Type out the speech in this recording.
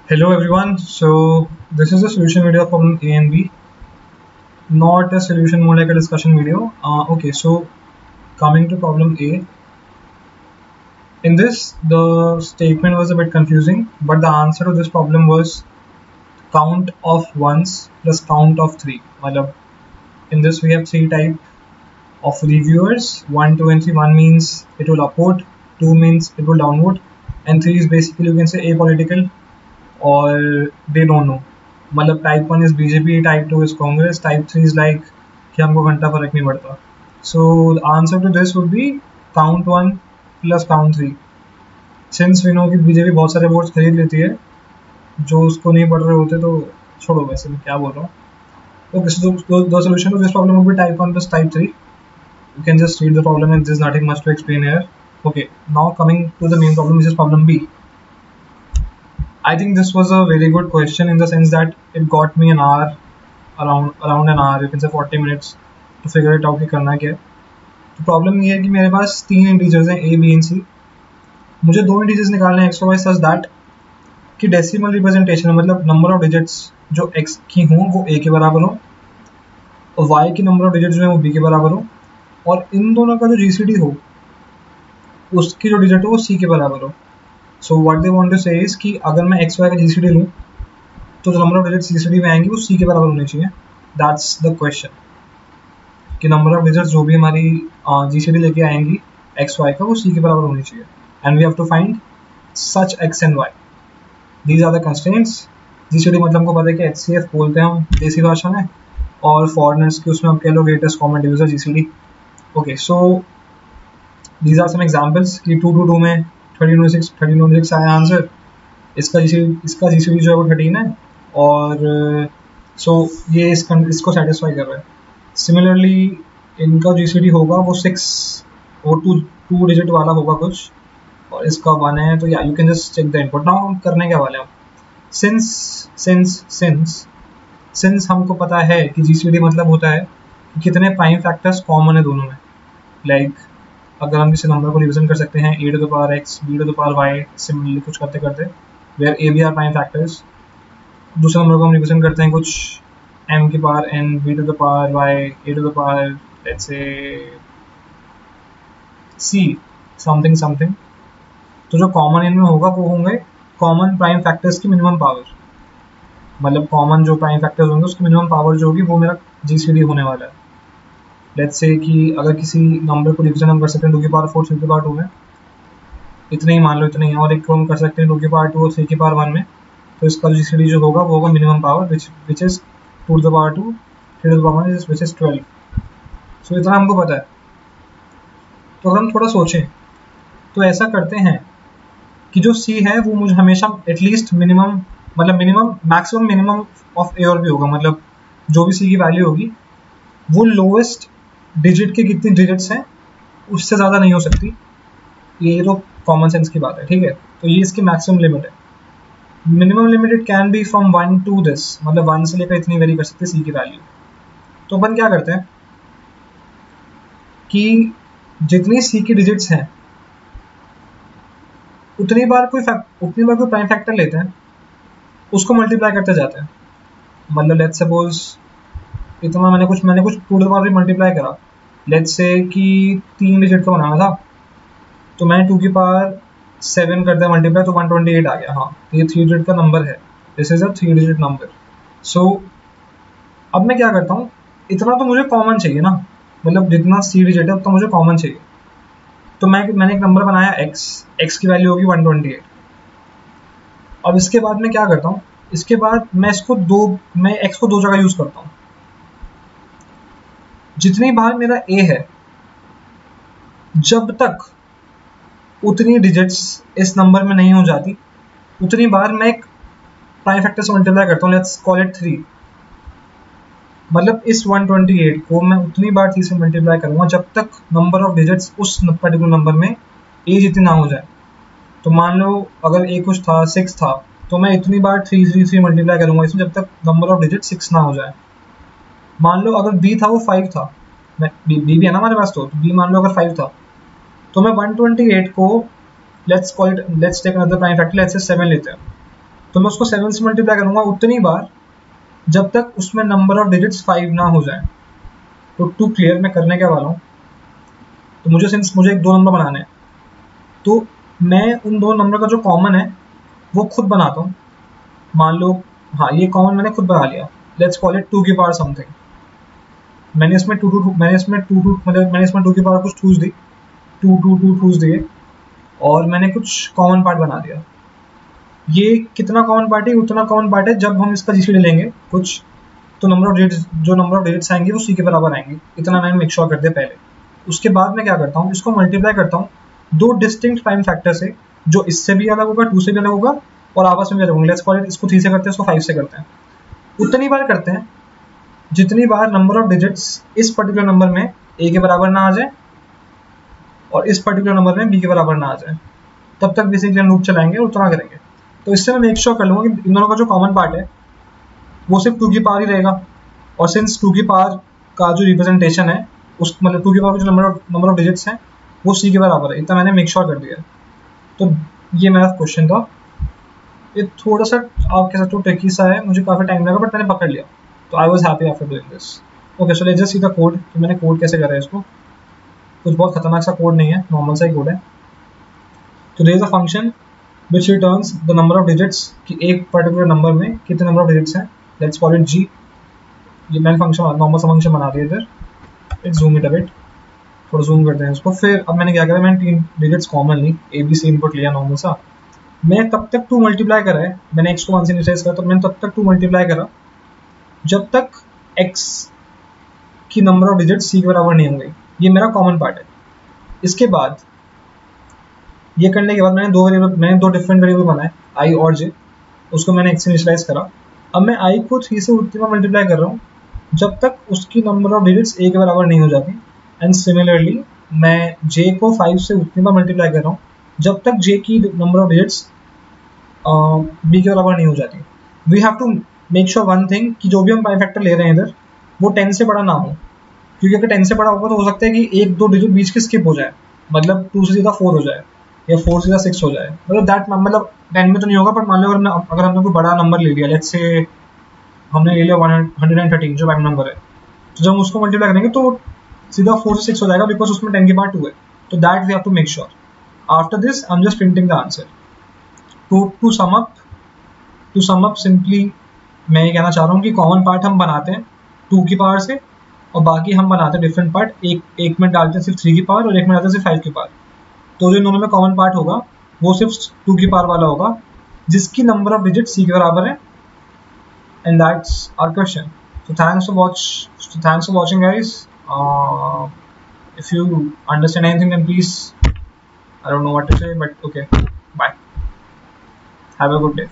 Hello everyone. So this is a solution video from A and B, not a solution, more like a discussion video. Okay, so coming to problem A. In this, the statement was a bit confusing, but the answer to this problem was count of ones plus count of three. Matlab, in this we have three type of reviewers: 1, 2, and 3. 1 means it will upvote, 2 means it will downvote, and 3 is basically you can say apolitical or they don't know. मतलब type 1 is BJP, type 2 is Congress, type 3 is like कि हमको घंटा फर्क नहीं पड़ता. So answer to this would be count 1 plus count 3. Since we know कि BJP बहुत सारे वोट्स खरीद लेती है, जो उसको नहीं पढ़ रहे होते तो छोड़ो, वैसे मैं क्या बोल रहा हूँ. Okay, so the solution to this problem would be type 1 plus type 3. You can just read the problem and there's nothing much to explain here. Okay, now coming to the main problem, which is problem B. I think this was a very good question in the sense that it got me an hour, around an hour, you can say 40 minutes to figure it out कि करना क्या है. तो problem ये है कि मेरे पास तीन इंटीजर्स हैं A, B and C. मुझे दो इंटीजर्स निकालने हैं x और y सच दैट कि डेसिमल रिप्रेजेंटेशन मतलब नंबर ऑफ डिजिट्स जो x की हों वो A के बराबर हो और y की नंबर ऑफ डिजिट्स जो है वो B के बराबर हो, और इन दोनों का जो GCD हो उसकी जो डिजिट हो वो C के बराबर हो. So what they want to say is कि अगर मैं एक्स वाई का GCD लूँ तो जो नंबर ऑफ डिजिट्स GCD में आएंगी वो C के बराबर होनी चाहिए. दैट्स द क्वेश्चन कि नंबर ऑफ डिजिट्स जो भी हमारी GCD लेके आएंगी एक्स वाई का वो C के बराबर होनी चाहिए. And we have to find such x and y. These are the constraints. GCD मतलब हमको पता है कि HCF बोलते हैं हम देसी भाषा में, और फॉरनर्स की उसमें हम कह लो greatest common divisor GCD. Okay, so these are some examples कि 2 to 2 में 13 आया आंसर. इसका GCD जो है वो 13 है, और सो ये इसको सेटिस्फाई कर रहा है. सिमिलरली इनका GCD होगा वो 6 और 2 डिजिट वाला होगा कुछ, और इसका 1 है. तो या you can just check the input. Now हम करने क्या वाले हैं, सिंस हमको पता है कि GCD मतलब होता है कि कितने प्राइम फैक्टर्स कॉमन है दोनों में. लाइक अगर हम किसी नंबर को रिप्रेजेंट कर सकते हैं a to the power x, b to the power y, similarly कुछ करते करते where a b are prime factors. दूसरे नंबर को हम रिप्रेजेंट करते हैं कुछ m की power n, b to the power y, a to the power let's say c something. तो जो कॉमन इनमें होगा वो होंगे कॉमन प्राइम फैक्टर्स की मिनिमम पावर. मतलब कॉमन जो प्राइम फैक्टर्स होंगे उसकी मिनिमम पावर जो होगी वो मेरा GCD होने वाला है. लेट्स से कि अगर किसी नंबर को रिप्रेजेंट हम कर सकते हैं 2 की पावर 4, 3 की पावर 2 में, इतने ही मान लो, इतने ही, और एक को हम कर सकते हैं 2 की पावर 2 और 3 की पावर 1 में. तो इसका GCD जो होगा वो होगा minimum power which is 2 to the power 2, 3 to the power 1 which is 12. सो इतना हमको पता है. तो अगर हम थोड़ा सोचें तो ऐसा करते हैं कि जो C है वो मुझे हमेशा at least minimum maximum of A और B होगा. मतलब जो भी C की वैल्यू होगी वो लोएस्ट डिजिट के कितनी डिजिट्स हैं उससे ज़्यादा नहीं हो सकती. ये तो कॉमन सेंस की बात है, ठीक है. तो ये इसकी मैक्सिमम लिमिट है. Minimum limit it can be from 1 to this, मतलब 1 से लेकर इतनी वेरी कर सकते हैं C की वैल्यू. तो अपन क्या करते हैं कि जितनी C की डिजिट्स हैं उतनी बार कोई प्राइम फैक्टर लेते हैं, उसको मल्टीप्लाई करते जाते हैं. मतलब लेट्स सपोज इतना मैंने कुछ 2 to the power मल्टीप्लाई करा. लेट्स से कि 3 डिजिट का बनाना था, तो मैंने 2 की पावर 7 कर दिया मल्टीप्लाई, तो 128 आ गया. हाँ, ये 3 डिजिट का नंबर है. This is a 3 digit number. So अब मैं क्या करता हूँ, इतना तो मुझे कॉमन चाहिए ना, मतलब जितना C डिजिट है उतना मुझे कॉमन चाहिए. तो मैंने एक नंबर बनाया x की वैल्यू होगी 128. अब इसके बाद मैं क्या करता हूँ, इसके बाद मैं x को दो जगह यूज करता हूँ. जितनी बार मेरा A है, जब तक उतनी डिजिट्स इस नंबर में नहीं हो जाती उतनी बार मैं एक प्राइम फैक्टर से मल्टीप्लाई करता हूँ. Let's call it 3. मतलब इस 128 को मैं उतनी बार 3 से मल्टीप्लाई करूँगा जब तक नंबर ऑफ डिजिट्स उस पर्टिकुलर नंबर में A जितनी ना हो जाए. तो मान लो अगर A कुछ था 6 था, तो मैं इतनी बार 3 मल्टीप्लाई करूँगा इसमें जब तक नंबर ऑफ डिजिट 6 ना हो जाए. मान लो अगर B था वो 5 था, B भी है ना हमारे पास, तो B मान लो अगर 5 था, तो मैं 128 को let's take another prime factor, let's say 7 लेते हैं. तो मैं उसको 7 से मल्टीप्लाई करूँगा उतनी बार जब तक उसमें नंबर ऑफ डिजिट्स 5 ना हो जाए। तो टू क्लियर मैं करने क्या वाला हूँ, तो मुझे सिंस मुझे एक 2 नंबर बनाने हैं, तो मैं उन 2 नंबर का जो कॉमन है वो खुद बनाता हूँ। मान लो हाँ ये कॉमन मैंने खुद बना लिया, लेट्स कॉल इट 2 की पावर समथिंग। मैंने इसमें मैंने इसमें टू की पावर कुछ टूज दी, टू टूज दिए और मैंने कुछ कॉमन पार्ट बना दिया। ये कितना कॉमन पार्ट है, उतना कॉमन पार्ट है जब हम इसका जीसीडी लेंगे कुछ, तो नंबर ऑफ डिजिट्स आएंगे वो सी के बराबर आएंगे। इतना मैंने मेक श्योर कर दिया पहले। उसके बाद मैं क्या करता हूँ, इसको मल्टीप्लाई करता हूँ 2 डिस्टिंक्ट प्राइम फैक्टर से, जो इससे भी अलग होगा, 2 से भी अलग होगा और आपस में भी अलग होंगे। लेट्स कॉल इट, इसको 3 से करते हैं, इसको 5 से करते हैं। उतनी बार करते हैं जितनी बार नंबर ऑफ डिजिट्स इस पर्टिकुलर नंबर में ए के बराबर ना आ जाए और इस पर्टिकुलर नंबर में बी के बराबर ना आ जाए, तब तक बेसिकली हम लूप चलाएंगे और उतना करेंगे। तो इससे मैं मेक श्योर कर लूँगा कि इन दोनों का जो कॉमन पार्ट है वो सिर्फ 2 की पावर ही रहेगा, और सिंस 2 की पावर का जो रिप्रेजेंटेशन है उस मतलब 2 की पावर के जो नंबर ऑफ डिजिट्स हैं वो सी के बराबर है, इतना मैंने मेक श्योर कर दिया। तो ये मेरा क्वेश्चन था। ये थोड़ा सा आप कह सकते हो ट्रिकी सा है, मुझे काफ़ी टाइम लगा बट मैंने पकड़ लिया, तो I was happy after doing this. Okay so let's just see the code कि मैंने कोड कैसे करा है इसको। कुछ बहुत खतरनाक सा कोड नहीं है, नॉर्मल सा ही कोड है। तो there is a function which returns the number of digits कि एक पर्टिकुलर नंबर में कितने नंबर ऑफ डिजिट्स हैं। Let's call it G. ये मैंने फंक्शन नॉर्मल सा फंक्शन बना दिया इधर। Let's zoom it a bit, थोड़ा जूम करते हैं इसको। फिर अब मैंने क्या करा, मैंने 3 डिजिट्स कॉमन ली, ए बी सी इनपुट लिया नॉर्मल सा। मैं तब तक 2 मल्टीप्लाई करा है, मैंने x को 1 से इनिशियलाइज करा, तो मैंने तब तक 2 मल्टीप्लाई करा जब तक x की नंबर ऑफ डिजिट c के बराबर नहीं होंगे। ये मेरा कॉमन पार्ट है। इसके बाद ये करने के बाद मैंने दो डिफरेंट वेरिएबल बनाए i और j, उसको मैंने x से इनिशियलाइज करा। अब मैं i को 3 से उतनी बार मल्टीप्लाई कर रहा हूँ जब तक उसकी नंबर ऑफ डिजिट्स a के बराबर नहीं हो जाती। एंड सिमिलरली मैं j को 5 से उतनी बार मल्टीप्लाई कर रहा हूँ जब तक j की नंबर ऑफ डिजिट्स b के बराबर नहीं हो जाती। We have to make sure one thing कि जो भी हम प्राइम फैक्टर ले रहे हैं इधर वो 10 से बड़ा ना हो, क्योंकि अगर 10 से बड़ा होगा तो हो सकता है कि 1-2 डिजिट बीच के स्किप हो जाए, मतलब 2 से सीधा 4 हो जाए या 4 से सीधा 6 हो जाए। मतलब 10 में तो नहीं होगा, पर मान लो अगर हमने कोई बड़ा नंबर ले लिया, लेट्स से हमने ले लिया 113 जो प्राइम नंबर है, तो जब हम उसको मल्टीप्लाई करेंगे तो सीधा 4 से 6 हो जाएगा, बिकॉज उसमें 10 की पावर 2 है। तो that we have to make sure. After this I am just printing the answer. To sum up simply मैं ये कहना चाह रहा हूँ कि कॉमन पार्ट हम बनाते हैं 2 की पावर से, और बाकी हम बनाते हैं डिफरेंट पार्ट, एक में डालते हैं सिर्फ 3 की पावर और एक में डालते हैं सिर्फ 5 की पावर। तो जो इन दोनों में कॉमन पार्ट होगा वो सिर्फ 2 की पावर वाला होगा जिसकी नंबर ऑफ डिजिट सी के बराबर है। And that's our question. So thanks for watching guys. If you understand anything then please, I don't know what to say, but okay, bye, have a good day.